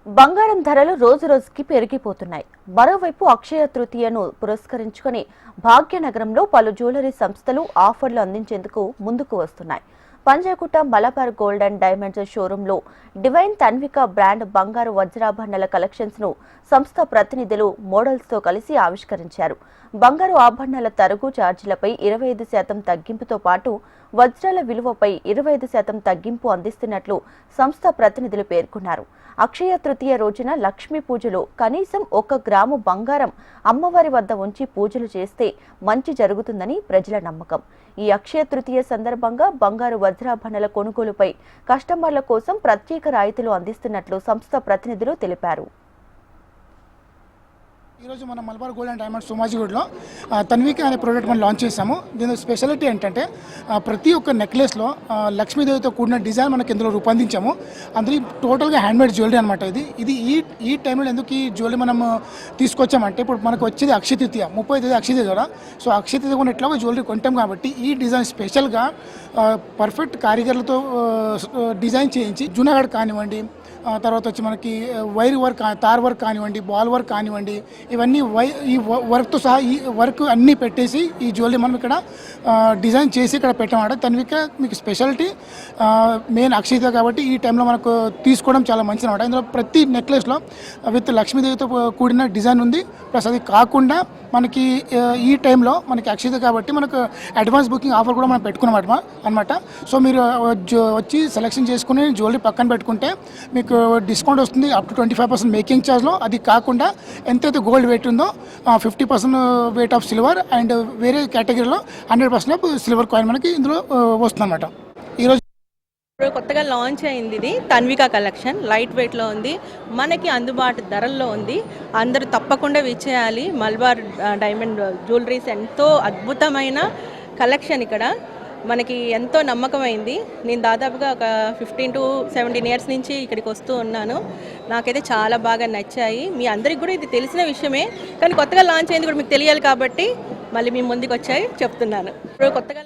బంగారం ధరలు రోజు రోజుకి పెరిగిపోతున్నాయి. మరోవైపు అక్షయ తృతీయను పురస్కరించుకుని భాగ్యనగరంలో పలు జ్యువెలరీ సంస్థలు ఆఫర్లు అందించేందుకు ముందుకు వస్తున్నాయి. Panjagutta Malabar gold and diamonds షోరూంలో డివైన్ తన్విక బ్రాండ్ బంగారు వజ్రాభరణాల కలెక్షన్స్ ను సంస్థ ప్రతినిధులు మోడల్స్ తో కలిసి ఆవిష్కరించారు. బంగారు ఆభరణాల తరుగు ఛార్జీలపై 25% తగ్గింపుతో పాటు వజ్రాల విలువపై 25% తగ్గింపు అందిస్తున్నట్లు సంస్థ ప్రతినిధులు పేర్కొన్నారు. అక్షయ తృతీయ రోజున లక్ష్మీ పూజలో కనీసం 1 గ్రాము బంగారం అమ్మవారి వద్ద ఉంచి పూజలు చేస్తే మంచి జరుగుతుందని ప్రజల నమ్మకం. ఈ అక్షయ తృతీయ సందర్భంగా బంగారు వజ్రాభరణాల కొనుగోలుపై కస్టమర్ల కోసం ప్రత్యేక రాయితీలు అందిస్తున్నట్లు సంస్థ ప్రతినిధులు తెలిపారు. ఈరోజు మనం మలబార్ గోల్డ్ అండ్ డైమండ్స్ సోమాజిగూడలో తన్విక అనే ప్రోడక్ట్ మనం లాంచ్ చేసాము. దీని స్పెషాలిటీ ఏంటంటే ప్రతి ఒక్క నెక్లెస్లో లక్ష్మీదేవితో కూడిన డిజైన్ మనకి ఇందులో రూపొందించాము. అందులో టోటల్గా హ్యాండ్మేడ్ జ్యువెలరీ అనమాట. ఇది ఈ టైంలో ఎందుకు ఈ జ్యువెలరీ మనం తీసుకొచ్చామంటే ఇప్పుడు మనకు వచ్చేది అక్షయ తృతీయ 30 అక్షయ తృతీయ కదా. సో అక్షయ తృతీయ కూడా ఎట్లాగో జ్యువెలరీ కొంటాం కాబట్టి ఈ డిజైన్ స్పెషల్గా పర్ఫెక్ట్ కారిగర్లతో డిజైన్ చేయించి జూనాగఢ్ కానివ్వండి, తర్వాత వచ్చి మనకి వైర్ వర్క్, తార్ వర్క్ కానివ్వండి, బాల్ వర్క్ కానివ్వండి, ఇవన్నీ ఈ వర్క్తో సహా ఈ వర్క్ అన్నీ పెట్టేసి ఈ జ్యువెలరీ మనం ఇక్కడ డిజైన్ చేసి ఇక్కడ పెట్టామన్నమాట. తన్విక మీకు స్పెషాలిటీ మెయిన్ అక్షయత కాబట్టి ఈ టైంలో మనకు తీసుకోవడం చాలా మంచిది అనమాట. ఇందులో ప్రతి నెక్లెస్లో విత్ లక్ష్మీదేవితో కూడిన డిజైన్ ఉంది. ప్లస్ అది కాకుండా మనకి ఈ టైంలో మనకి అక్షయత కాబట్టి మనకు అడ్వాన్స్ బుకింగ్ ఆఫర్ కూడా మనం పెట్టుకున్నాం అనమాట. సో మీరు వచ్చి సెలెక్షన్ చేసుకుని జ్యువెలరీ పక్కన పెట్టుకుంటే మీకు డిస్కౌంట్ వస్తుంది అప్ టు 25% మేకింగ్ ఛార్జ్లో. అది కాకుండా ఎంతైతే గోల్డ్ వెయిట్ ఉందో 50% వెయిట్ ఆఫ్ సిల్వర్ అండ్ వేరే కేటగిరీలో 100% ఆఫ్ సిల్వర్ కాయిన్ మనకి ఇందులో వస్తుంది అనమాట. ఈరోజు కొత్తగా లాంచ్ అయింది ఇది తన్విక కలెక్షన్. లైట్ వెయిట్లో ఉంది, మనకి అందుబాటు ధరల్లో ఉంది. అందరూ తప్పకుండా విచ్చేయాలి. మలబార్ డైమండ్ జ్యువెలరీస్ ఎంతో అద్భుతమైన కలెక్షన్ ఇక్కడ మనకి ఎంతో నమ్మకమైంది. నేను దాదాపుగా ఒక 15 to 17 ఇయర్స్ నుంచి ఇక్కడికి వస్తూ ఉన్నాను. నాకైతే చాలా బాగా నచ్చాయి. మీ అందరికి కూడా ఇది తెలిసిన విషయమే, కానీ కొత్తగా లాంచ్ అయింది కూడా మీకు తెలియాలి కాబట్టి మళ్ళీ మీ ముందుకు వచ్చాయి చెప్తున్నాను. ఇప్పుడు కొత్తగా